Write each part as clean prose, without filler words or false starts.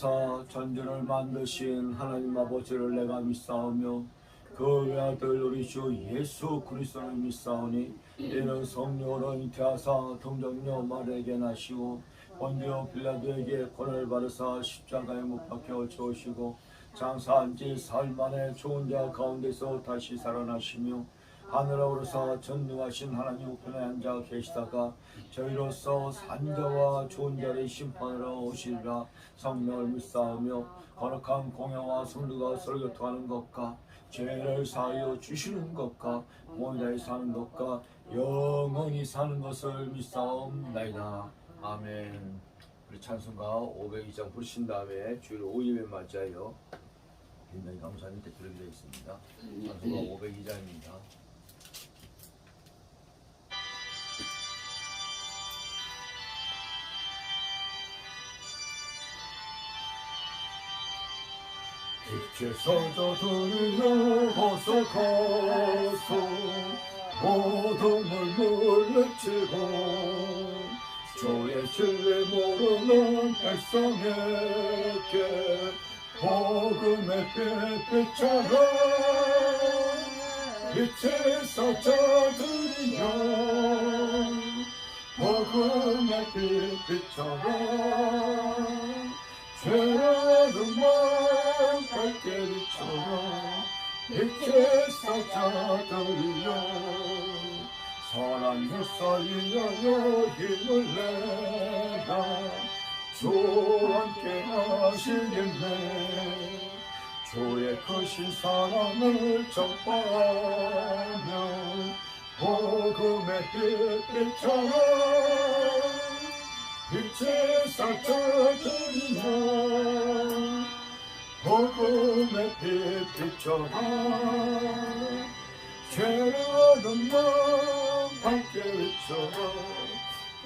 하사 천지를 만드신 하나님 아버지를 내가 믿사오며 그 외아들 우리 주 예수 그리스도를 믿사오니 이는 성령으로 잉태하사 동정녀 마리아에게 나시고 본디오 빌라도에게 고난을 받으사 십자가에 못 박혀 죽으시고 장사한 지 사흘 만에 죽은 자 가운데서 다시 살아나시며 하늘에 오르사 전능하신 하나님 우편에 앉아 계시다가 저희로서 산자와 죽은 자를 심판하러 오시리라. 성령을 믿사오며 거룩한 공회와 성도가 서로 교통하는 것과 죄를 사하여 주시는 것과 원자에 사는 것과 영원히 사는 것을 믿사옵나이다. 아멘. 우리 찬송가 502장 부르신 다음에 주일 5일에 맞이하여 굉장히 감사하는 대표를 기도했습니다. 찬송가 502장입니다. 빛에서 저들여 벗어가서 모둠을 물리치고 주의 진리 모르는 백성에게 복음의 빛처럼 빛에서 저들여 복음의 빛처럼 죄로는 마음 밝게 비춰라. 빛에서 저들여 선한 역사 위하여 힘을 내라. 주와 함께 하시겠네. 주의 크신 사랑을 전파하며 복음의 빛처럼 빛에서 저들여 복음의 빛처럼 죄로는 마음 밝게 비춰라.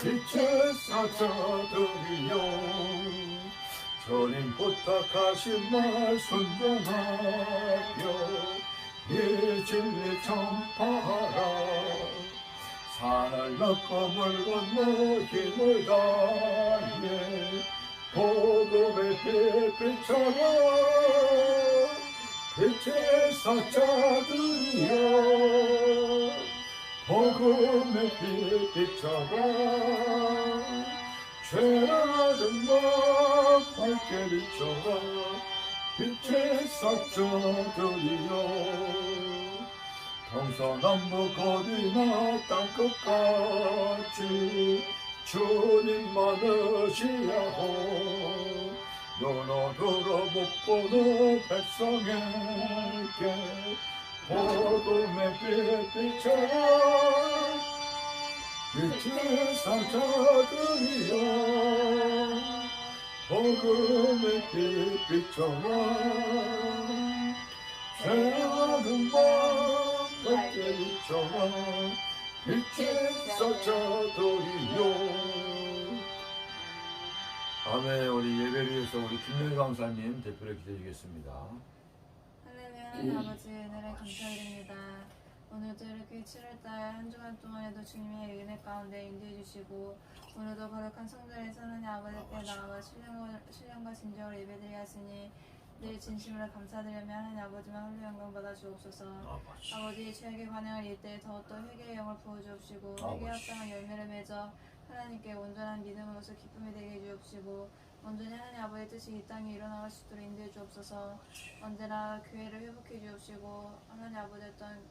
빛에서 저들여 주님 부탁하신 말 순종하여 이 진리 전파하라. 산을 넘고 물 건너 힘을 다해 복음의 빛처럼 빛에서 저들여 복음의 빛처럼 죄라는 마음 밝게 비춰라. 빛에서 저들여 동서남북 어디나 땅끝까지 주님 많으시라고 눈으로 못 보는 백성에게 복음의 빛처럼 빛에서 저들여 복음의 빛처럼 죄하는 마음 밝게 비춰라. 빛에서 저들여. 아멘. 우리 예배를 위해서 우리 김명희 강사님 대표를 기도해 주겠습니다. 할렐루야. 아버지 은혜를 감사드립니다. 오늘도 이렇게 7월달 한 주간 동안에도 주님의 은혜 가운데 인도해 주시고 오늘도 거룩한 성전에 하나님 아버지께 나와 신령과 진정으로 예배드리 하시니 늘 진심으로 감사드리며 하나님 아버지만 홀로 영광 받아 주옵소서. 아버지 죄악의 관행을 이때 더욱더 회개의 영을 부어 주옵시고 회개 합당한 열매를 맺어 하나님께 온전한 믿음으로서 기쁨이 되게 해 주옵시고 온전히 하나님 아버지의 뜻이 이 땅에 일어나갈 수 있도록 인도해 주옵소서. 언제나 교회를 회복해 주옵시고 하나님 아버지 어떤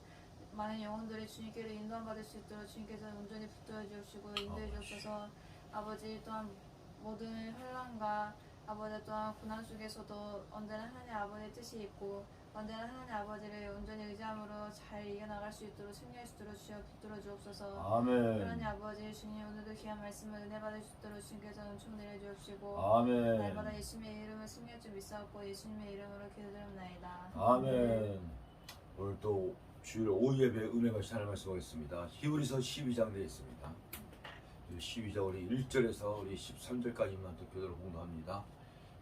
많은 영혼들이 주님께로 인도함 받을 수 있도록 주님께서 온전히 붙들어 주옵시고 인도해 주옵소서. 아버지 또한 모든 혼란과 아버지 또한 고난 속에서도 언제나 하나님 아버지의 뜻이 있고 언제나 하나님 아버지를 온전히 의지함으로 잘 이겨나갈 수 있도록 승리할 수 있도록 주여 붙들어 주옵소서. 아멘. 하나님 아버지 주님 오늘도 귀한 말씀을 은혜 받을 수 있도록 주님께서 은총 내려 주옵시고 아멘. 날마다 예수님의 이름을 승리할 줄 믿사옵고 예수님의 이름으로 기도드립나이다. 아멘. 오늘 또 주일 오후 예배 은혜가 시작할 말씀하겠습니다. 히브리서 12장 되어 있습니다. 12장 우리 1절에서 우리 13절까지만 또 교도를 공부합니다.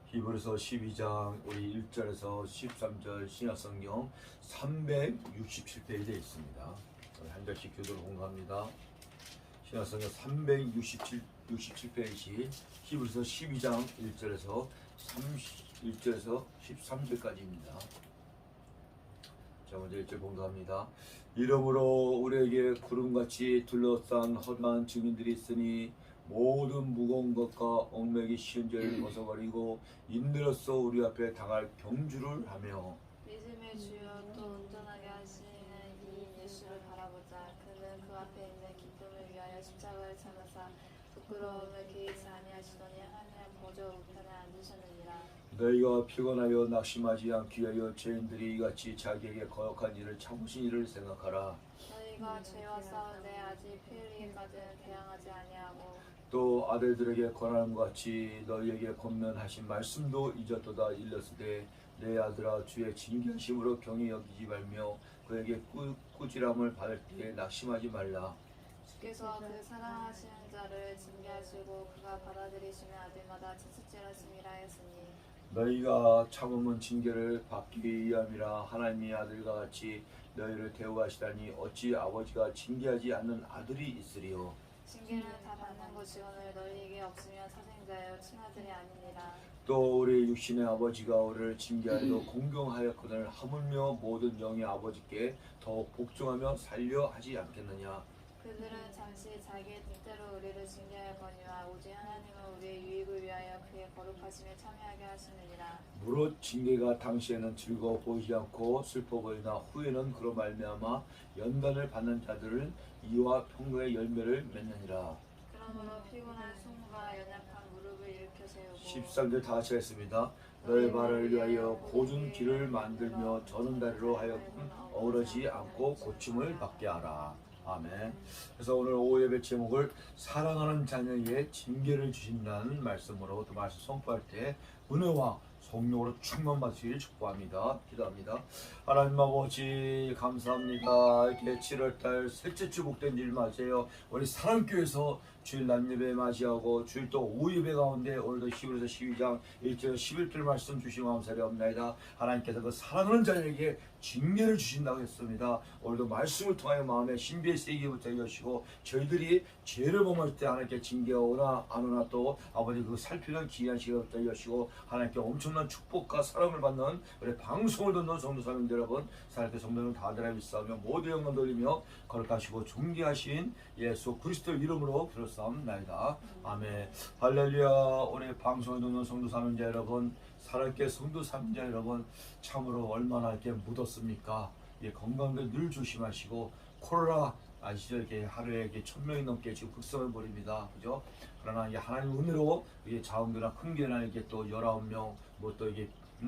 히브리서 12장 우리 1절에서 13절 신약성경 367페이지에 있습니다. 한 절씩 교도를 공부합니다. 신약성경 367페이지 히브리서 12장 1절에서 1절에서 13절까지입니다. 자, 먼저 1절 봉독합니다. 이러므로 우리에게 구름같이 둘러싼 허다한 증인들이 있으니 모든 무거운 것과 얽매기 쉬운 죄를 벗어버리고 인내로써 우리 앞에 당할 경주를 하며 믿음의 주여 또 온전하게 하시는 이인 예수를 바라보자. 그는 그 앞에 있는 기쁨을 위하여 십자가를 참으사 부끄러움을 개의치 아니하시더니 하나님 보좌 우편에 앉으셨느니라. 너희가 피곤하여 낙심하지 않기 위하여 죄인들이 이같이 자기에게 거역한 일을 참으신 일을 생각하라. 너희가 죄와 싸우되 아직 피 흘리기까지는 대항하지 아니하고 또 아들들에게 권함과 같이 너희에게 권면하신 말씀도 잊었도다. 일렀으되 내 아들아 주의 징계하심으로 경히 여기지 말며 그에게 꾸지람을 받을 때에 낙심하지 말라. 주께서 그 사랑하시는 자를 징계하시고 그가 받아들이시는 아들마다 채찍질하심이라 했으니 너희가 참으면 징계를 받기 위함이라. 하나님의 아들과 같이 너희를 대우하시다니 어찌 아버지가 징계하지 않는 아들이 있으리요. 징계는 다 받는 것이오늘 너희에게 없으면 사생자여 친아들이 아니니라. 또 우리 육신의 아버지가 우리를 징계하여도 공경하였거늘 하물며 모든 영의 아버지께 더욱 복종하며 살려 하지 않겠느냐. 그들은 잠시 자기의 뜻대로 우리를 징계하거니와 오직 하나님은 우리의 유익을 위하여 그의 거룩하심에 참여하게 하시느니라. 무릇 징계가 당시에는 즐거워 보이지 않고 슬퍼 보이나 후에는 그로 말미암아 연단을 받는 자들은 이와 평강의 열매를 맺느니라. 그러므로 피곤한 손과 연약한 무릎을 일으켜 세우고 13절 다 같이 했습니다. 너의 발을 위하여 고준 길을 만들며 저는 다리로 하여금 어우러지 않고 고침을 받게 하라. 아멘. 그래서 오늘 오후 예배 제목을 사랑하는 자녀에게 징계를 주신다는 말씀으로 또 말씀 선포할 때 은혜와 성령으로 충만받으시길 축복합니다. 기도합니다. 하나님 아버지 감사합니다. 이렇게 7월달 셋째 주 복된 일 맞이해요. 우리 사랑교회에서 주일 낮 예배 맞이하고 주일 또 오후 예배 가운데 오늘도 11에서 12장 1절 11절 말씀 주시고 감사드립니다. 하나님께서 그 사랑하는 자에게 징계를 주신다고 했습니다. 오늘도 말씀을 통하여 마음에 신비의 세계부터 여시고 저희들이 죄를 범할 때 하나님께 징계가 오나 안 오나 또 아버지 그 살피는 귀한 시간부터 여시고 하나님께 엄청난 축복과 사랑을 받는 우리 방송을 듣는 성도사님들 여러분, 사랑의 성도는 다 들어 믿사오며 모두 영광 돌리며 거룩하시고 존귀하신 예수 그리스도 이름으로 기도사옵나이다. 아멘. 할렐루야. 우리 방송을 듣는 성도사님자 여러분, 사랑의 성도사님자 여러분, 참으로 얼마나 이렇게 묻었습니까? 예, 건강도 늘 조심하시고 코로나 아시죠? 이렇게 하루에 1,000명이 넘게 지금 극성을 벌입니다. 그죠? 그러나 이게 하나님 은혜로 이게 자원교나 큰교나 이게 또 19명 뭐 또 이게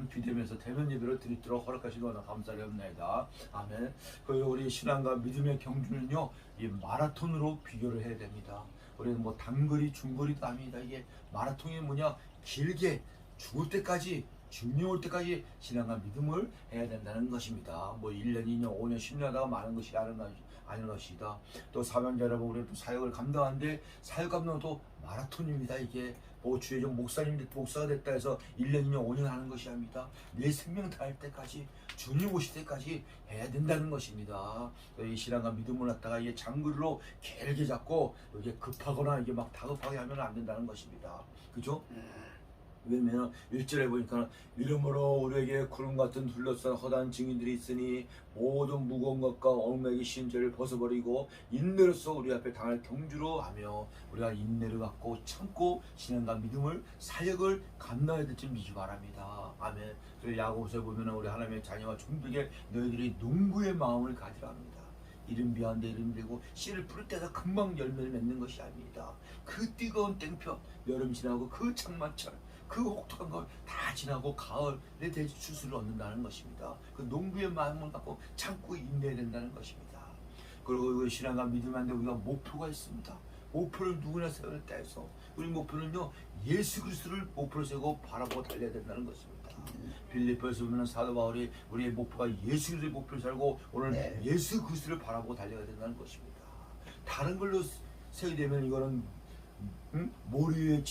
비대면서 대면 예배를 드리도록 허락하시는 거 감사드립니다. 아멘. 그리고 우리 신앙과 믿음의 경주는요, 이 마라톤으로 비교를 해야 됩니다. 우리는 뭐 단거리, 중거리도 아닙니다. 이게 마라톤이 뭐냐? 길게 죽을 때까지 중년 올 때까지 신앙과 믿음을 해야 된다는 것입니다. 뭐 1년, 2년, 5년, 10년 하다가 많은 것이 아닌 것이다. 또 사명자 여러분, 우리 또 사역을 감당하는데 사역 감당도 마라톤입니다. 이게 뭐 주의 좀 목사가 됐다 해서 1년, 2년, 5년 하는 것이 아닙니다. 내 생명 다할 때까지 주님 오실 때까지 해야 된다는 것입니다. 이 신앙과 믿음을 갖다가 이게 장글로 길게 잡고 이게 급하거나 이게 막 다급하게 하면 안 된다는 것입니다. 그죠? 왜냐면 1절에 보니까 이러므로 우리에게 구름 같은 둘러싼 허다한 증인들이 있으니 모든 무거운 것과 얽매기 쉬운 죄를 벗어버리고 인내로써 우리 앞에 당할 경주로 하며 우리가 인내를 갖고 참고 신앙과 믿음을 사역을 감당해야 될 줄 믿기 바랍니다. 아멘. 그래서 야고보서에 보면 우리 하나님의 자녀와 종들에게 너희들이 농부의 마음을 가지라 합니다. 이른 비한데 이른 비고 씨를 뿌릴 때가 금방 열매를 맺는 것이 아닙니다. 그 뜨거운 땡볕 여름 지나고 그 장마철 그 혹독한 걸 다 지나고 가을에 대지 추수를 얻는다는 것입니다. 그 농부의 마음을 갖고 참고 인내해야 된다는 것입니다. 그리고 신앙과 믿음한데 우리가 목표가 있습니다. 목표를 누구나 세워야 돼서 우리 목표는요, 예수 그리스도를 목표로 세우고 바라보고 달려야 된다는 것입니다. 빌립보에서 보면 사도 바울이 우리의 목표가 예수 그리스도의 목표를 살고 오늘 예수 그리스도를 바라보고 달려야 된다는 것입니다. 다른 걸로 세게 되면 이거는 모래 위에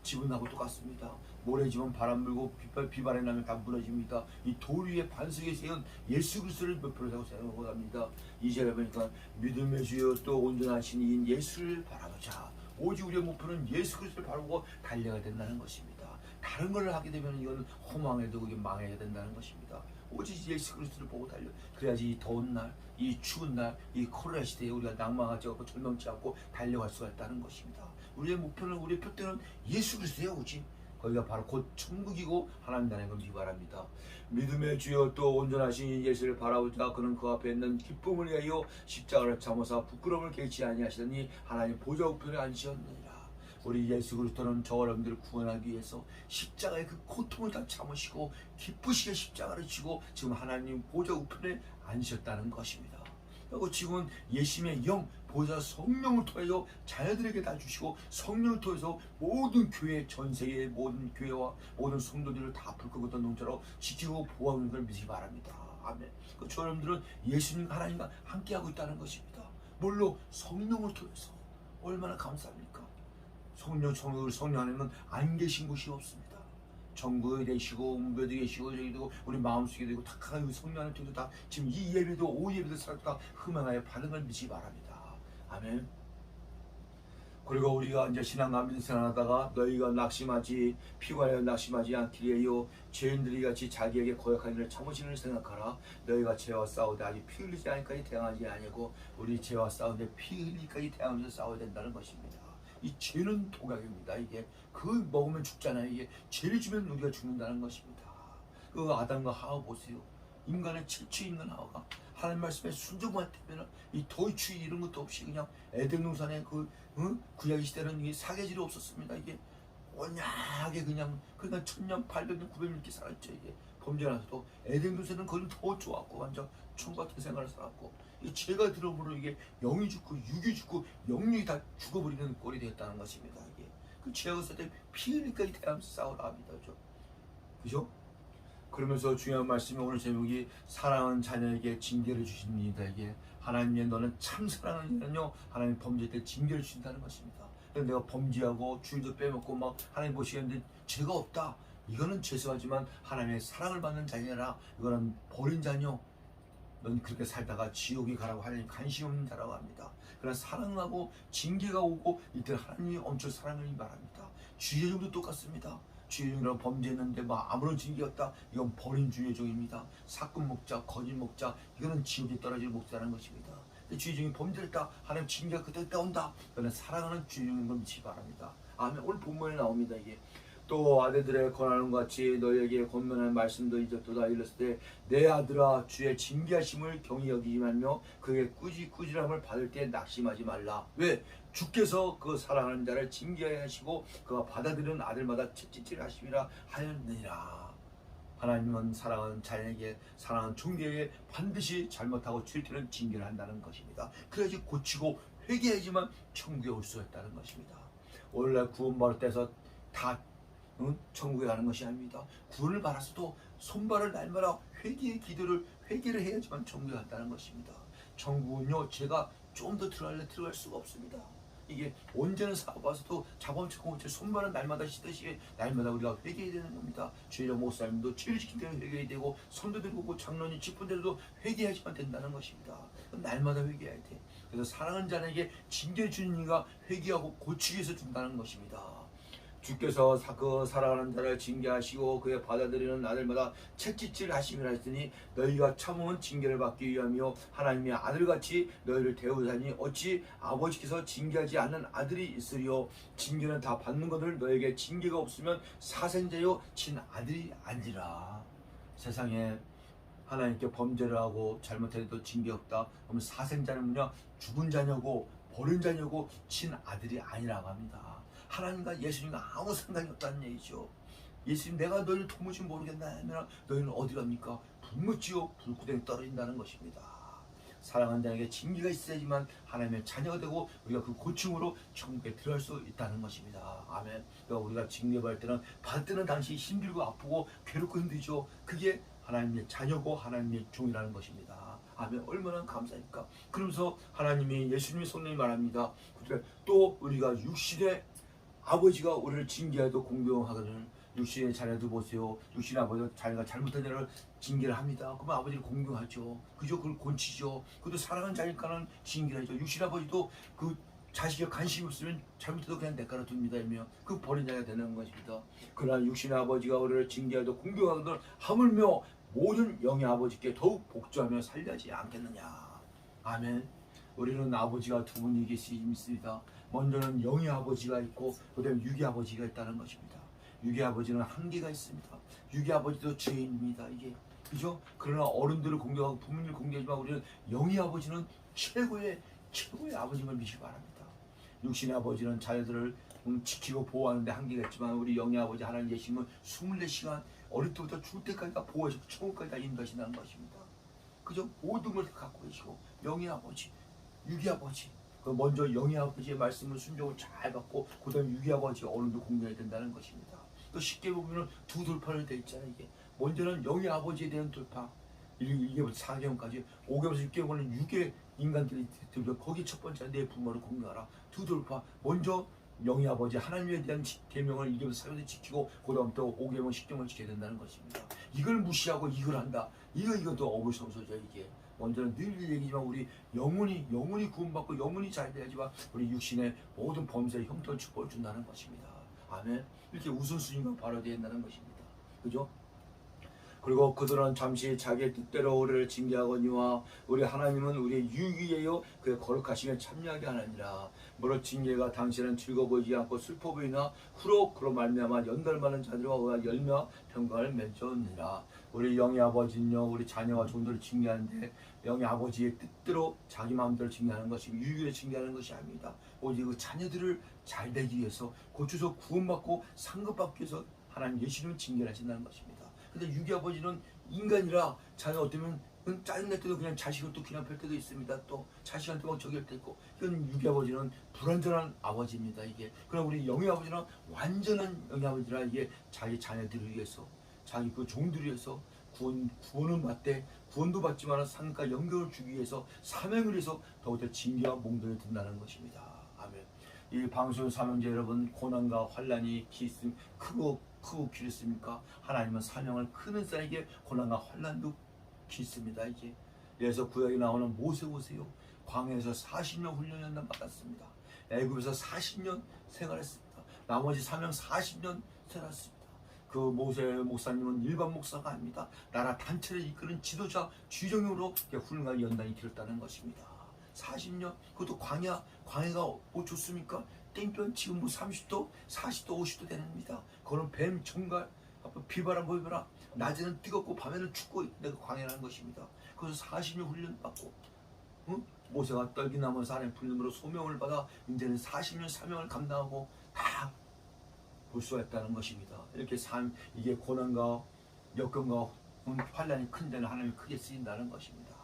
지분하고 똑같습니다. 모래집은 바람 불고 비바람이 나면 다 무너집니다. 이 돌 위에 반석에 세운 예수 그리스도를 목표로 세우고 합니다. 2절에 보니까 믿음의 주여 또 온전하신 이인 예수를 바라보자. 오직 우리의 목표는 예수 그리스도를 바라보고 달려야 된다는 것입니다. 다른 걸 하게 되면 이건 허망해도 그게 망해야 된다는 것입니다. 오직 예수 그리스도를 보고 달려. 그래야지 이 더운 날, 이 추운 날, 이 코로나 시대에 우리가 낭망하지 않고 절망치 않고 달려갈 수가 있다는 것입니다. 우리의 목표는, 우리의 표대는 예수 그리스도의 오직 거기가 바로 곧 천국이고 하나님 나라인 걸 바랍니다. 믿음의 주여 또 온전하신 예수를 바라보자. 그는 그 앞에 있는 기쁨을 위하여 십자가를 참으사 부끄러움을 개치 아니하시더니 하나님 보좌 우편에 앉으셨느니라. 우리 예수 그리스도는 저 여러분들을 구원하기 위해서 십자가의 그 고통을 다 참으시고 기쁘시게 십자가를 지고 지금 하나님 보좌 우편에 앉으셨다는 것입니다. 그리고 지금은 예수님의 영 보좌 성령을 통하여 자녀들에게 다 주시고 성령을 통해서 모든 교회, 전 세계의 모든 교회와 모든 성도들을 다 불 끄고 농자로 지키고 보호하는 걸 믿으시기 바랍니다. 아멘. 저 여러분들은 예수님 하나님과 함께하고 있다는 것입니다. 뭘로? 성령을 통해서. 얼마나 감사합니까? 성령 안에는 안 계신 곳이 없습니다. 전국에 계시고 음배도 계시고 저기도 우리 마음속에 되고 탁하게 성령 안에 통해서 다 지금 이 예배도 오후 예배도 살다 흠양하여 받은 걸 믿으시기 바랍니다. 아멘. 그리고 우리가 이제 신앙감 생활하다가 너희가 낙심하지 피곤하여 낙심하지 않기 위하여 죄인들이 같이 자기에게 거역하는 일을 참으시는 일 생각하라. 너희가 죄와 싸우되 아직 피 흘리지 않기까지 대항하지 아니고 우리 죄와 싸우되 피 흘리기까지 대항하면서 싸워야 된다는 것입니다. 이 죄는 독약입니다. 이게 그 먹으면 죽잖아요. 이게 죄를 주면 우리가 죽는다는 것입니다. 그 아담과 하와 보세요. 인간의 최초의 인간 하와가 하나님 말씀에 순종만 되면 이 더위추위 이런 것도 없이 그냥 에덴 동산에 구약 시대는 이게 사계절이 없었습니다. 이게 온약하게 그냥 1000년, 800년, 900년 이렇게 살았죠. 이게 범죄나서도 에덴 동산은 거기 더 좋았고 완전 총 같은 생활을 살았고 이 죄가 들어오므로 이게 영이 죽고 육이 죽고 영육이 다 죽어버리는 꼴이 되었다는 것입니다. 이게 그 죄가 있을 때 피 흘리기까지 대하면서 싸우라 합니다. 그죠? 그러면서 중요한 말씀이 오늘 제목이 사랑하는 자녀에게 징계를 주십니다. 이게 하나님의 너는 참 사랑하는 자는요 하나님 범죄 때 징계를 주신다는 것입니다. 내가 범죄하고 주일도 빼먹고 막 하나님 보시겠는데 죄가 없다. 이거는 죄송하지만 하나님의 사랑을 받는 자녀라. 이거는 버린 자녀. 넌 그렇게 살다가 지옥에 가라고 하나님 관심 없는 자라고 합니다. 그러나 사랑하고 징계가 오고 이때 하나님이 엄청 사랑을 바랍니다. 주의종도 똑같습니다. 주의종이라고 범죄했는데 아무런 징계가 없다. 이건 버린 주의종입니다. 사건 목자, 거짓 목자 이거는 지옥에 떨어질 목자라는 것입니다. 주의종이 범죄했다. 하나님 징계가 그때 온다. 그러나 사랑하는 주의종인 걸 믿기 바랍니다. 아멘. 오늘 본문에 나옵니다. 이게 또 아들들의 권하는 것 같이 너희에게 권면한 말씀도 이제도다 일렀을 때 내 아들아 주의 징계하심을 경히 여기지 말며 그의 꾸지람을 받을 때 낙심하지 말라. 왜? 주께서 그 사랑하는 자를 징계하시고 그가 받아들이는 아들마다 채찍질 하심이라 하였느니라. 하나님은 사랑하는 자녀에게 사랑하는 종들에게 반드시 잘못하고 죄를 징계를 한다는 것입니다. 그래야지 고치고 회개해야지만 천국에 올 수 있다는 것입니다. 오늘날 구원받을 때서 다 천국에 가는 것이 아닙니다. 구원을 받았어도 손발을 날마다 회개를 해야지만 천국에 간다는 것입니다. 천국은요 제가 좀 더 들어갈 수가 없습니다. 이게 언제는 사업와서도 자범처럼 손발은 날마다 씻듯이 날마다 우리가 회개해야 되는 겁니다. 주일의 목사님도 죄를 지킬 때는 회개해야 되고 선도들 보고 장로님 직분들도 회개해야지만 된다는 것입니다. 날마다 회개해야 돼. 그래서 사랑하는 자에게 징계 주는 이가 회개하고 고치기 위해서 준다는 것입니다. 주께서 그 사랑하는 자를 징계하시고 그의 받아들이는 아들마다 채찍질 하심이라 했으니 너희가 참으면 징계를 받기 위함이요 하나님의 아들같이 너희를 대우하니 어찌 아버지께서 징계하지 않는 아들이 있으리요. 징계는 다 받는 것을 너에게 징계가 없으면 사생자요 친 아들이 아니라. 세상에 하나님께 범죄를 하고 잘못해도 징계 없다. 그러면 사생자는 뭐냐? 죽은 자녀고 버린 자녀고 친 아들이 아니라고 합니다. 하나님과 예수님과 아무 상관이 없다는 얘기죠. 예수님 내가 너희를 도무지 모르겠나 하면 너희는 어디 갑니까? 불묻지요 불구덩이 떨어진다는 것입니다. 사랑하는 자에게 징계가 있어야지만 하나님의 자녀가 되고 우리가 그 고충으로 천국에 들어갈 수 있다는 것입니다. 아멘. 그러니까 우리가 징계받을 때는 당시 힘들고 아프고 괴롭고 힘들죠. 그게 하나님의 자녀고 하나님의 종이라는 것입니다. 아멘. 얼마나 감사합니까? 그러면서 하나님이 예수님이 성령이 말합니다. 또 우리가 육신의 아버지가 우리를 징계해도 공경하거든. 육신의 자녀도 보세요. 육신의 아버지가 자녀가 잘못한 자를 징계를 합니다. 그러면 아버지를 공경하죠. 그죠? 그걸 곤치죠. 그것도 사랑하는 자니까는 징계를 하죠. 육신의 아버지도 그 자식이 관심이 없으면 잘못해도 그냥 내가라 둡니다. 이며 그 버린 자가 되는 것입니다. 그러나 육신의 아버지가 우리를 징계하도 공격하거든 하물며 모든 영의 아버지께 더욱 복주하며 살려지 않겠느냐. 아멘. 우리는 아버지가 두 분이 계십니다. 먼저는 영의 아버지가 있고 그다음에 육의 아버지가 있다는 것입니다. 육의 아버지는 한계가 있습니다. 육의 아버지도 죄인입니다. 이게 그죠? 그러나 어른들을 공격하고 부모님을 공격하지만 우리는 영의 아버지는 최고의 아버지임을 믿기 바랍니다. 육신의 아버지는 자녀들을 지키고 보호하는데 한계가 있지만 우리 영의 아버지 하나님 계시면 24시간 어릴 때부터 죽을 때까지 다 보호하시고 천국까지 다 인도하신다는 것입니다. 그죠? 모든 걸 갖고 계시고 영의 아버지, 육의 아버지. 먼저 영의 아버지의 말씀을 순종을 잘 받고 그 다음에 육의 아버지 어른도 공경해야 된다는 것입니다. 또 쉽게 보면 두 돌파로 되어 있잖아요. 이게 먼저는 영의 아버지에 대한 돌파 1개부터 4개월까지 5개월에서 6개월은 육의 인간들이 들고 거기 첫 번째 내 부모를 공경하라. 두 돌파 먼저 영의 아버지 하나님에 대한 계명을 1개부터 4개월에 지키고 그 다음부터 5개월 10개월 지켜야 된다는 것입니다. 이걸 무시하고 이걸 한다. 이것도 어불성설이죠. 이게 먼저는 늘 얘기지만 우리 영혼이 구원받고 영혼이 잘 돼야지만 우리 육신의 모든 범죄의 형통을 축복을 준다는 것입니다. 아멘. 이렇게 우선순위가 바로 되어야 한다는 것입니다. 그죠? 그리고 그들은 잠시 자기의 뜻대로 우리를 징계하거니와 우리 하나님은 우리의 유익이에요. 그의 거룩하심에 참여하게 하느니라. 무릇 징계가 당신은 즐거워 보이지 않고 슬퍼 보이나 후로 그로 말미암아 연달많은 자들과 의한 열매와 평강을 맺었느니라. 우리 영의 아버지는요 우리 자녀와 종들을 징계하는데 영의 아버지의 뜻대로 자기 마음대로 징계하는 것이 유익을 징계하는 것이 아닙니다. 오직 그 자녀들을 잘 되기 위해서 고쳐서 구원받고 상급받기 위해서 하나님 예수님을 징계를 하신다는 것입니다. 근데 육의 아버지는 인간이라 자녀 어쩌면 짜증날 때도 그냥 자식을 또 그냥 펼 때도 있습니다. 또 자식한테 막 저기 할 때 있고 이건 육의 아버지는 불완전한 아버지입니다. 이게 그럼 우리 영의 아버지는 완전한 영의 아버지라 이게 자기 자녀들을 위해서 자기 그 종들을 위해서 구원은 받되 구원도 받지만 상과 영광을 주기 위해서 사명을 위해서 더욱더 징계와 몽둥이를 든다는 것입니다. 아멘. 이 방송 사명자 여러분 고난과 환난이 크고 길습니까? 하나님은 사명을 크는 자에게 고난과 환난도 길습니다. 이게 그래서 구약에 나오는 모세 보세요. 광야에서 40년 훈련을 받았습니다. 애굽에서 40년 생활했습니다. 나머지 사명 40년 살았습니다. 그 모세 목사님은 일반 목사가 아닙니다. 나라 단체를 이끄는 지도자 주정으로 훈련과 연단이 길었다는 것입니다. 40년 그것도 광야가 뭐 좋습니까? 땡볕 지금 뭐 30도 40도 50도 됩니다. 그거는 뱀 정갈 비바람 보이거나 낮에는 뜨겁고 밤에는 춥고 내가 광야라는 것입니다. 그래서 40년 훈련 받고 모세가 떨기나무 산에 불림으로 소명을 받아 이제는 40년 사명을 감당하고 다 볼 수가 있다는 것입니다. 이렇게 이게 고난과 역경과 환난이 큰 데는 하나님이 크게 쓰인다는 것입니다.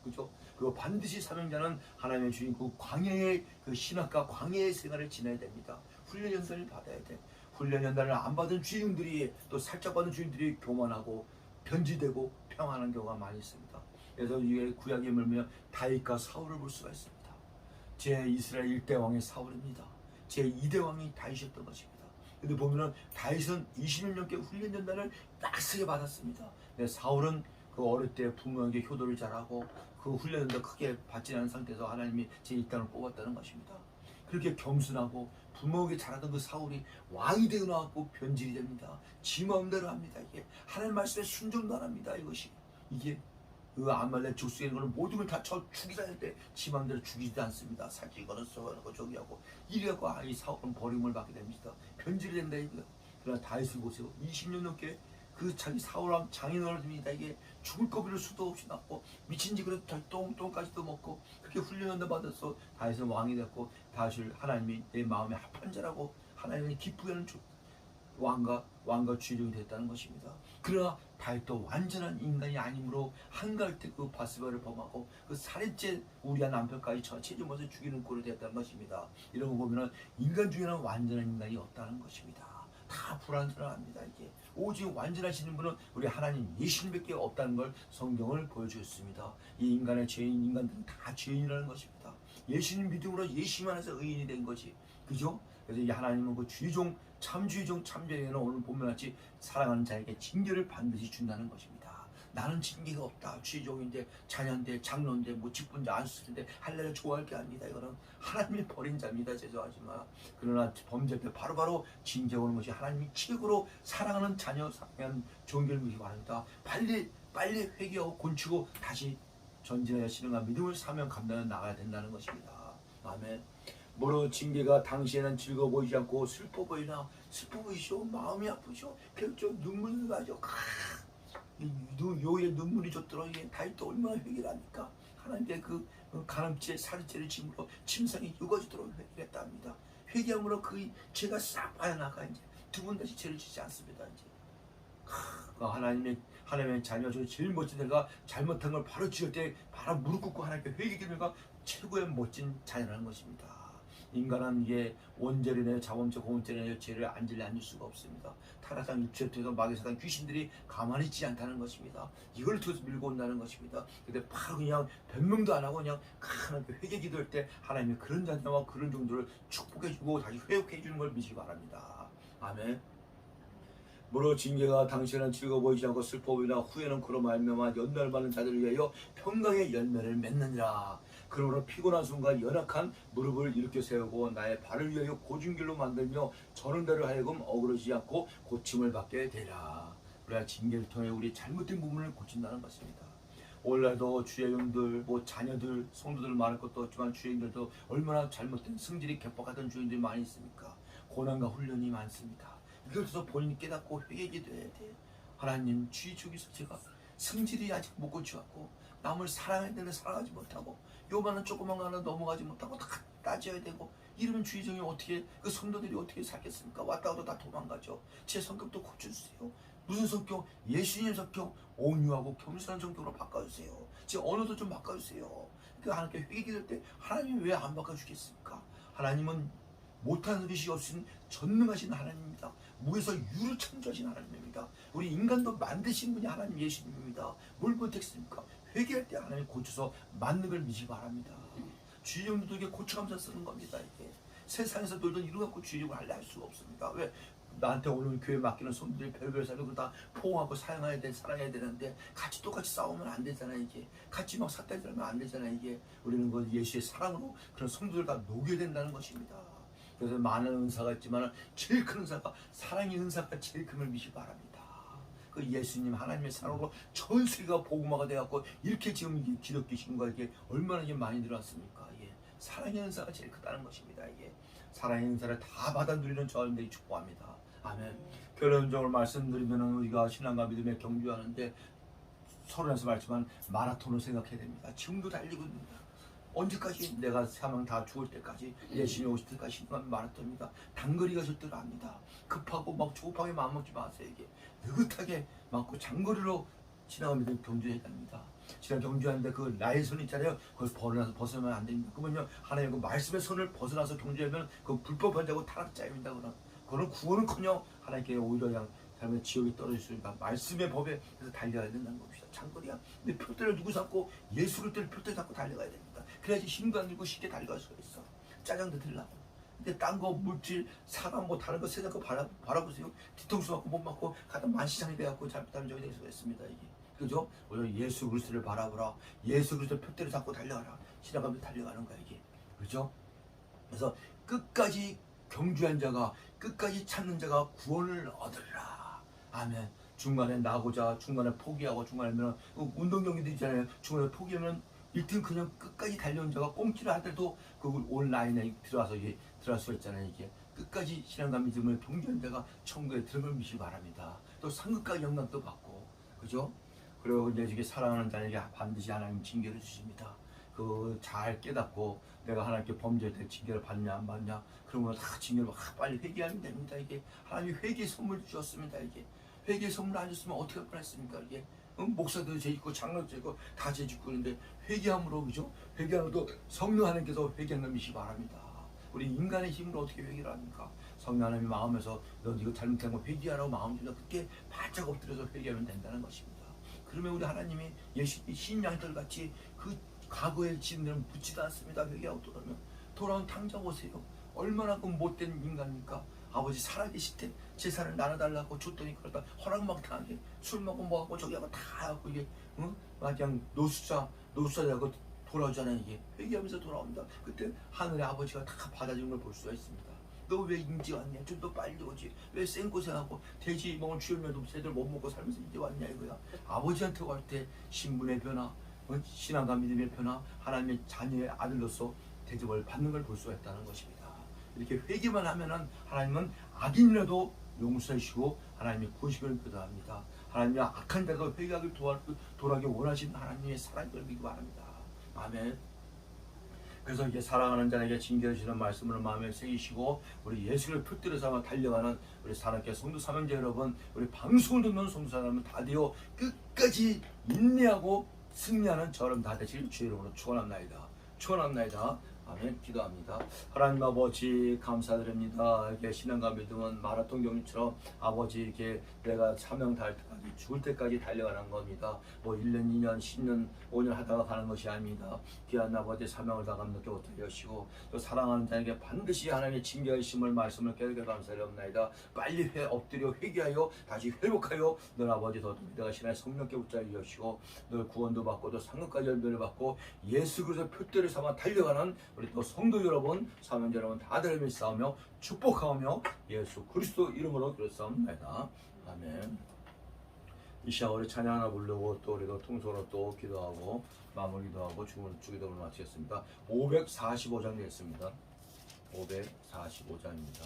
그렇죠? 그리고 반드시 사명자는 하나님의 주인 그 광야의 그 신학과 광야의 생활을 지내야 됩니다. 훈련 연단을 받아야 돼. 훈련 연단을 안 받은 주인들이 또 살짝 받은 주인들이 교만하고 변질되고 평안한 경우가 많이 있습니다. 그래서 이게 구약에 물면 다윗과 사울을 볼 수가 있습니다. 제 이스라엘 1대 왕의 사울입니다. 제 2대 왕이 다윗이었던 것입니다. 근데 보면은 다윗은 20년 넘게 훈련 연단을 빡세게 받았습니다. 근데 사울은 그 어릴 때 부모에게 효도를 잘하고 그 훈련도 크게 받지 않은 상태에서 하나님이 제1단을 뽑았다는 것입니다. 그렇게 겸손하고 부모에게 잘하던 그 사울이 왕이 되고 나왔고 변질이 됩니다. 지 마음대로 합니다. 이게 하나님 말씀에 순종도 안 합니다. 이게 그 아말렉 족속에 있는 거는 모든 걸 다 죽이자 할 때 지 마음대로 죽이지도 않습니다. 살찌거나 썩어나고 저기 하고 이래갖고 이 사울은 버림을 받게 됩니다. 변질이 된다 이거야. 그러나 다윗을 보세요. 20년 넘게 그 자기 사울왕 장인어른을 듭니다. 이게 죽을 거비를 수도 없이 낳고 미친 짓으로 똥까지도 먹고 그렇게 훈련한다 받아서 다윗은 왕이 됐고 다윗을 하나님이 내 마음에 합한 자라고 하나님이 기쁘게 하는 왕과 주인이 됐다는 것입니다. 그러나 다윗도 완전한 인간이 아니므로 한가할 때 그 바스바를 범하고 그 살인죄 우리아 남편까지 체질못에 죽이는 꼴이 됐다는 것입니다. 이런 거 보면은 인간 중에는 완전한 인간이 없다는 것입니다. 다 불완전합니다. 이게 오직 완전하시는 분은 우리 하나님 예수님밖에 없다는 걸 성경을 보여주었습니다. 이 인간의 죄인 인간들은 다 죄인이라는 것입니다. 예수님 믿음으로 예수님 안에서 의인이 된 거지, 그죠? 그래서 이 하나님은 그 주의종 참주의종 참죄에는 오늘 본문같이 사랑하는 자에게 징계를 반드시 준다는 것입니다. 나는 징계가 없다. 주의종인데 자녀인데 장로인데 뭐 직분자 안수인데 할례를 좋아할 게 아닙니다. 이거는 하나님이 버린 자입니다. 죄송하지만 그러나 범죄 때 바로바로 징계 오는 것이 하나님이 최고로 사랑하는 자녀 사랑하는 종교를 믿기 바랍니다. 빨리 회개하고 곤치고 다시 전진하여 신앙과 믿음을 사명 감당해 나가야 된다는 것입니다. 아멘. 모로 징계가 당시에는 즐거워 보이지 않고 슬퍼 보이나 슬퍼 보이시오. 마음이 아프시오. 결정 눈물을 가지고 요의 눈물이 줬더라. 이게 다윗도 얼마나 회개를 합니까? 하나님께 그 가늠죄 살인죄를 짐으로 침상에 육아주도록 회개했다 합니다. 회개함으로 그 죄가 싹 빠져나가 이제 두 번 다시 죄를 짓지 않습니다. 이제 하나님의 자녀 중에 제일 멋진 애가 잘못한 걸 바로 지을 때 바로 무릎 꿇고 하나님께 회개기는가 최고의 멋진 자녀라는 것입니다. 인간은 이게 원죄를 내 자범죄 공범죄를 내 죄를 앉을 수가 없습니다. 타락한 육체에 통해서 마귀사단 귀신들이 가만히 있지 않다는 것입니다. 이걸 통해서 밀고 온다는 것입니다. 근데 바로 그냥 변명도 안 하고 그냥 하나님께 회개 기도할 때 하나님이 그런 자녀와 그런 종들을 축복해주고 다시 회복해 주는 걸 믿으시기 바랍니다. 아멘. 무릇 징계가 당시에는 즐거워 보이지 않고 슬퍼 보이나 후에는 그로 말미암아 연단을 받는 자들을 위하여 평강의 열매를 맺느니라. 그러므로 피곤한 순간 연약한 무릎을 일으켜 세우고 나의 발을 위하여 고준길로 만들며 저는 대로 하여금 어그러지지 않고 고침을 받게 되라. 그래야 징계를 통해 우리 잘못된 부분을 고친다는 것입니다. 오늘날도 주의 영들, 자녀들, 성도들 많을 것도 없지만 주의 영들도 얼마나 잘못된 성질이 개박하던 주인들이 많이 있습니까? 고난과 훈련이 많습니다. 이걸 통해서 본인이 깨닫고 회개기도해야 돼요. 하나님, 주의 쪽에서 제가 성질이 아직 못 고쳐갖고 남을 사랑해야 되는데 사랑하지 못하고 요만한 조그만 거 하나 넘어가지 못하고 다 따져야 되고 이러면 주의종이 어떻게 그 성도들이 어떻게 살겠습니까? 왔다 가도 다 도망가죠. 제 성격도 고쳐주세요. 무슨 성격? 예수님 성격 온유하고 겸손한 성격으로 바꿔주세요. 제 언어도 좀 바꿔주세요. 그 하나님께 회개될 때 하나님이 왜 안 바꿔주겠습니까? 하나님은 못하는 것이 없으신 전능하신 하나님입니다. 무에서 유를 창조하신 하나님입니다. 우리 인간도 만드신 분이 하나님 예수님입니다. 뭘 못했습니까? 회개할 때 하나님 고쳐서 맞는 걸 믿으시기 바랍니다. 주의종도 이게 고쳐가면서 쓰는 겁니다. 이게 세상에서 놀던 이루 갖고 주의종을 할 수가 없습니다. 왜? 나한테 오늘 교회 맡기는 손들이 별별 살고 다 포옹하고 사랑해야 되는데 같이 똑같이 싸우면 안 되잖아. 이게 같이 막 삿다리 들면 안 되잖아. 이게 우리는 그 예수의 사랑으로 그런 성도들 다 녹여야 된다는 것입니다. 그래서 많은 은사가 있지만 제일 큰 은사가 사랑의 은사가 제일 큰 걸 믿으시기 바랍니다. 그 예수님 하나님의 사랑으로 전 세계가 복음화가 돼갖고 이렇게 지금 이게 기독교 신과 이게 얼마나 이게 많이 들어왔습니까? 예. 사랑의 은사가 제일 크다는 것입니다. 이게 사랑의 은사를 다 받아 누리는 저희들이 축복합니다. 아멘. 결론적으로 말씀드리면 우리가 신앙과 믿음에 경주하는데 서론에서 말했지만 마라톤을 생각해야 됩니다. 지금도 달리고 있습니다. 언제까지? 내가 사망 다 죽을 때까지 예수님이 오실 때까지 신앙은 마라톤입니다. 단거리가 절대로 압니다. 급하고 막 조급하게 마음먹지 마세요. 이게 느긋하게 막고 장거리로 신앙을 경주해야 됩니다. 신앙 경주하는데 그 나의 손 있잖아요. 그걸 벗어나면 안 됩니다. 그러면요 하나님 그 말씀의 손을 벗어나서 경주하면 그 불법한 자고 타락자입니다. 그런 구원은커녕 하나님께 오히려 그냥 삶의 지옥에 떨어질 수 있으니까 말씀의 법에 그래서 달려야 된다는 겁니다. 장거리야. 근데 표대를 누구 잡고 예수를 때를 표대 잡고 달려가야 됩니다. 그래야지 힘도 안 들고 쉽게 달려갈 수가 있어. 짜장도 들라고. 근데 딴 거 물질 사과 뭐 다른 거 세상 거 바라보세요. 뒤통수 맞고 못 맞고 가다 만시장이 돼갖고 잘못하면 저기 될 수가 있습니다. 이게 그죠? 오히려 예수 그리스도를 바라보라. 예수 그리스도 표대를 잡고 달려가라. 신앙가면서 달려가는 거야 이게. 그죠? 그래서 끝까지 경주한 자가 끝까지 찾는 자가 구원을 얻으리라. 아멘. 중간에 나고자 중간에 포기하고 중간에는 운동 경기도 있잖아요. 중간에 포기하면 1등 그냥 끝까지 달려온 자가 꼼치를 하더라도 그 온라인에 들어와서 이게 들어갈 수 있잖아요. 이게 끝까지 신앙과 믿음을 경주한 자가 천국에 들어갈 믿으시기 바랍니다. 또 상급과 영광도 받고 그죠? 그리고 이제 이게 사랑하는 자에게 반드시 하나님 징계를 주십니다. 그 잘 깨닫고 내가 하나님께 범죄할 때 징계를 받냐 안 받냐 그런 거 다 징계를 빨리 회개하면 됩니다. 이게 하나님이 회개의 선물 주셨습니다. 이게 회개의 선물 안 줬으면 어떻게 할 뻔했습니까? 이게 목사도 죄짓고 장로도 죄짓고 다 죄짓고 있는데 회개함으로 그죠? 회개함으로 성령 하나님께서 회개하는 믿으시기 바랍니다. 우리 인간의 힘으로 어떻게 회개를 합니까? 성령 하나님이 마음에서 너 이거 잘못한 거 회개하라고 마음 주면 그때 바짝 엎드려서 회개하면 된다는 것입니다. 그러면 우리 하나님이 예수님 신양들 같이 그 과거의 짐들은 묻지도 않습니다. 회개하고 돌아오면 돌아온 당장 오세요. 얼마나 그 못된 인간입니까? 아버지 살아계실 때 재산을 나눠달라고 줬더니 그러다 허락망탕하게 술 먹고 뭐하고 저기하고 다 하고 이게 그냥 노숙자라고 돌아오잖아요. 이게 회개하면서 돌아옵니다. 그때 하늘의 아버지가 다 받아주는 걸 볼 수가 있습니다. 너 왜 인제 왔냐? 좀 더 빨리 오지. 왜 생고생하고 돼지 먹은 주염료도 새들 못 먹고 살면서 이제 왔냐 이거야. 아버지한테 갈 때 신분의 변화, 신앙과 믿음의 변화, 하나님의 자녀의 아들로서 대접을 받는 걸 볼 수가 있다는 것입니다. 이렇게 회개만 하면은 하나님은 악인이라도 용서해 주시고 하나님의 구원식을 교도합니다. 하나님의 악한 자도 회개하길 돌아가기 원하시는 하나님의 사랑을 믿기 바랍니다. 아멘. 그래서 이렇게 사랑하는 자에게 징계해 주시는 말씀을 마음에 새기시고 우리 예수를 표대로 삼아 달려가는 우리 사랑의 성도 삼형제 여러분, 우리 방송을 듣는 성도 사람은 다 되어 끝까지 인내하고 승리하는 저럼 다 되실 주의 이름으로 축원합나이다. 축원합나이다. 아멘. 기도합니다. 하나님 아버지 감사드립니다. 이렇게 신앙과 믿음은 마라톤 경기처럼 아버지 이렇게 내가 사명 달 때까지 죽을 때까지 달려가는 겁니다. 뭐 1년, 2년, 10년, 5년 하다가 가는 것이 아닙니다. 귀한 아버지 사명을 다 감독해 못하게 하시고 또 사랑하는 자에게 반드시 하나님의 징계하심을 말씀을 깨닫게 감사드립니다. 빨리 엎드려 회개하여 다시 회복하여 늘 아버지 더 내가 신의 성령께 붙잡게 하시고 늘 구원도 받고 또 상급까지 열매를 받고 예수 그리스도 표대를 삼아 달려가는 우리 또 성도 여러분, 사명자 여러분 다들 믿사오며 축복하며 예수 그리스도 이름으로 기도합니다. 아멘. 이 시간 우리 찬양 하나 부르고 또 우리도 통성으로 또 기도하고 마무리도 하고 주기도를 마치겠습니다. 545장 되겠습니다. 545장입니다.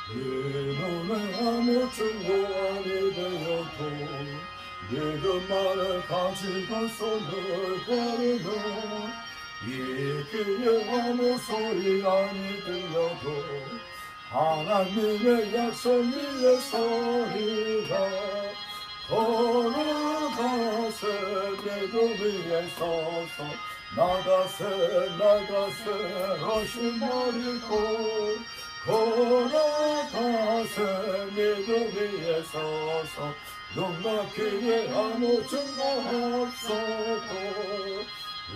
내 눈에 아무 증거 아니 되어도 내 것만을 가지고 손을 가르며 이 귀에 아무 소리 아니 들려도 하나님의 약속 위에 서리라. 걸어가세 내도 위에 서서 나가세 하신 말이고 걸어가세 믿음 위에 서서 눈 막히게 아무 증거 없어도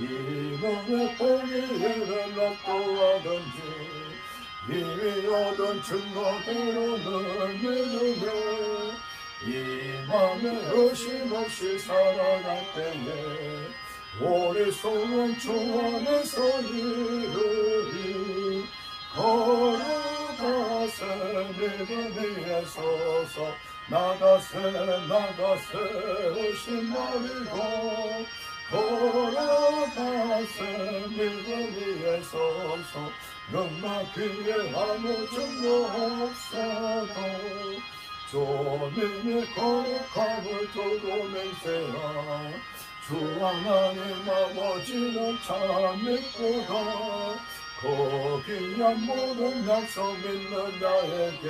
이 몸의 포기를 납도하든지 이미 얻은 증거대로는 믿으며 이 맘에 의심 없이 살아갈 때에 우리 소원 주 안에서 이르리. 걸어가세 믿음 위에 서서 나가세 오신 말이고 걸어가세 믿음 위에 서서 눈 막히게 아무 증거 없어도 주님의 거룩함을 두고 맹세하 주 하나님 아버지는 참 믿구나. 거기야 모든 약속 믿는 나에게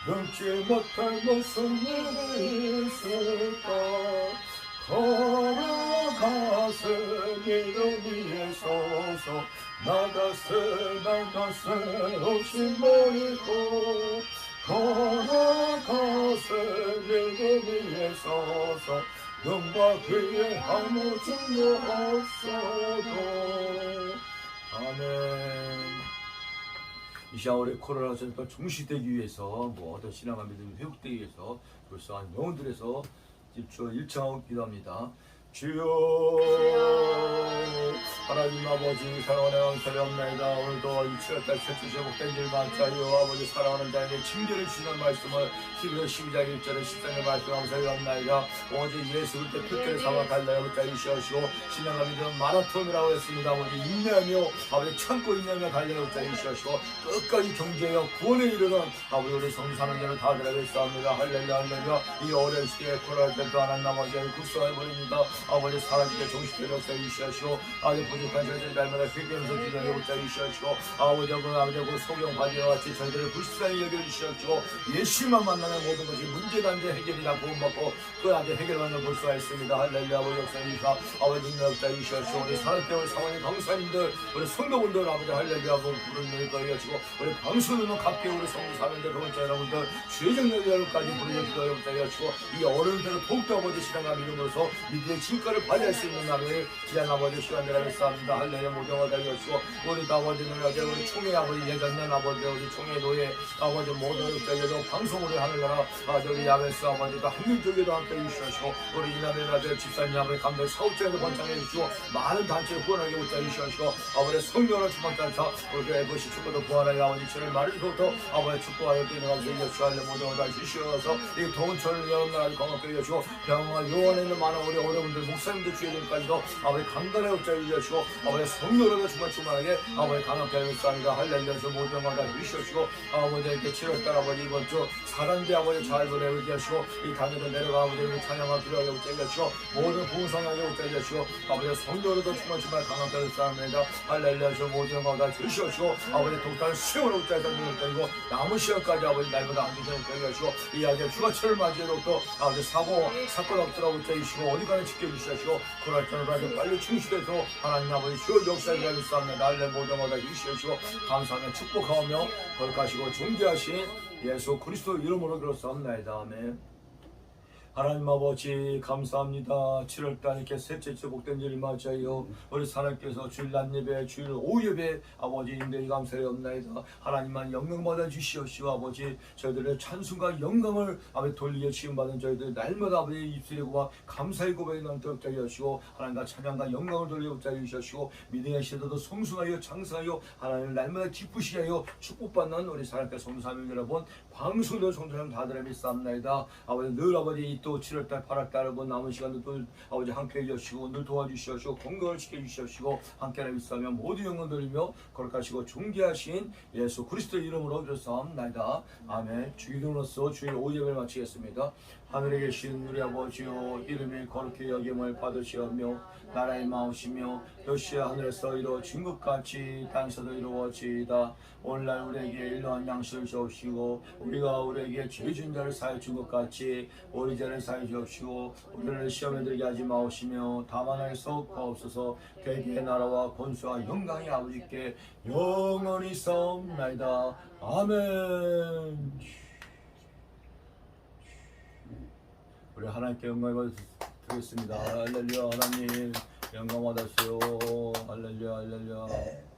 능치 못할 무슨 일이 있을까. 걸어가세 믿음 위에 서서 나가세 오신 머리고 걸어가세 믿음 위에 서서 눈과 귀에 아무 증거 없어도. 아멘. 이 시간 우리 코로나 전파 중시되기 위해서 어떤 신앙과 믿음이 회복되기 위해서 불쌍한 영혼들에서 주 일창하고 기도합니다. 주여 하나님 아버지 사랑하는 영원설이 없나이다. 오늘도 7월달 최초 제복된 일 많자요. 아버지 사랑하는 자에게 징계를 주시는 말씀을 히브리 12장 1절에 13절 말씀 감사히 없나이다. 오직 예수 그리스도 표대를 삼아 달라요. 붙잡아 주시옵시고 신앙과 믿음 마라톤이라고 했습니다. 아버지 인내하며 아버지 참고 인내하며 달려요. 붙잡아 주시옵시고 끝까지 경제하여 구원에 이르는 아버지 우리 성사는 자를 다 드리겠습니다. 할렐루야 할렐루야. 이 어려운 시대에 코로나 때도 하나님 아버지 국수해버립니다. 아버지 사라지게 정식된 역사에 유시하시고 아버지 부족한 저희들 날마다 회개하면서 기도하게 못자 유시하시고 아버지 그 소경 바지와 같이 저희들을 불쌍히 여겨주시옵시고 예수만 만나는 모든 것이 문제가 안 돼 해결이 다 구원받고 그 안에 해결만을 볼 수가 있습니다. 할렐루야. 아버지 역사에 유시하 아버지 능력자 유시하시고 우리 사랑병을 사원의 강사님들 우리 성도분들 아버지 할렐루야 부르는 일 거여주시고 우리 방수는 각계 우리 성도 사명들 그번째 여러분들 죄정력 여러분까지 부르는 기도 여러분들여주시고 이 어른들을 더욱더 아버지 신앙과 믿음으로서 믿음의 진가를 발휘할 수 있는 날을 귀한 아버지 시간들을 쌓습니다. 할렐루야 모정하다 여주시고 우리 아버지는 우리 총회 아버지 예전년 아버지 우리 총회 노예 아버지 모든 역자에도 방송으로 하늘나라 아버지 우리 야베스 아버지도 한민족에도 함께 해주시고 우리 이나벨 아들 집사님 아버지 감독 사업장에도 번창해 주시고 많은 단체를 후원하게 못자 주시고 아버지 성령을 주만찬사 우리 FC 축구도 부활하여 아버지 주를 마르기부터 아버지 축구하여 뛰는 감사 여주시하려 모든 다 주시어서 이 더운 철을 여러분들 건강하게 해주시고 병원 요원에 있는 많은 우리 어려운들 목사님들 주의들까지도 아버지 강단에 못자 주시고 아버지 성령으로 충만하게 아버지 강하게 하겠습니다. 할렐루야 모든 것다 주시옵시고 아버지 이렇게 7월달 아버지 이번 주 사단계 아버지 잘 보내게 하시고 이 단계도 내려가 아버지를 찬양하고 기도하게 못자주시고 모든 부흥성하게 못자주시고 아버지 성령으로도 충만하게 강하게 하겠습니다. 할렐루야 모든 것다 주시옵시고 아버지 독단을 수용으로 못자주시고 남은 시간까지 아버지 날마다 안전을 못자게 하시고 이 아버지 휴가철을 맞이해도 또 아버지 사건 없더라고 못자주시고 어디까지 지켜주시고 그날처럼 아주 빨리 충실해서 하나님 아버지 주 역사에 하겠습니다. 할렐루야 모든 것다 주시옵시고 감사하며 축복하며 거룩하시고 존귀하신 예수 그리스도 이름으로 그렇사옵나이다. 아멘. 하나님 아버지 감사합니다. 7월달 이렇게 셋째 주 복된 일을 맞이하여 우리 하나님께서 주일 낮예배 주일 오후예배 아버지 인대히 감사하옵나이다. 하나님만 영광 받아 주시옵시고 아버지 저희들의 찬송과 영광을 아버지 돌리게 지음받은 저희들 날마다 아버지 입술에 고와 감사의 고백이 넘도록 하여 주시고 하나님과 찬양과 영광을 돌리고 하여 주시고 믿음의 시대도 성숙하여 장성하여 하나님을 날마다 기쁘시게 하여 축복받는 우리 하나님께 성사명 여러분 방송도 성도님 다들 믿사옵나이다. 아버지 늘 아버지 또 7월달 8월달 여러분 남은 시간도 또 아버지 함께 해주시고 늘 도와주시옵시고 건강을 지켜주시옵시고 함께하라 믿사며 모든 영광 돌리며 거룩하시고 존귀하신 예수 그리스도 이름으로 기도사옵나이다. 아멘. 주기도로서 주일 오예배를 마치겠습니다. 하늘에 계신 우리 아버지여 이름이 거룩히 여김을 받으시오며 나라의 마음이시며 뜻이 하늘에서 이루어진 것 같이 땅에서도 이루어지이다. 오늘날 우리에게 일러한 양식을 주옵시고 우리가 우리에게 죄진 자를 사해 준 것 같이 우리 죄를 사해 주옵시고 우리를 시험에 들게 하지 마옵시며 다만 하에서 구하옵소서. 대개의 나라와 권수와 영광이 아버지께 영원히 싸움나이다. 아멘. 우리 하나님께 영광을 드리겠습니다. 할렐루야. 하나님 영광 받았어요. 할렐루야. 할렐루야.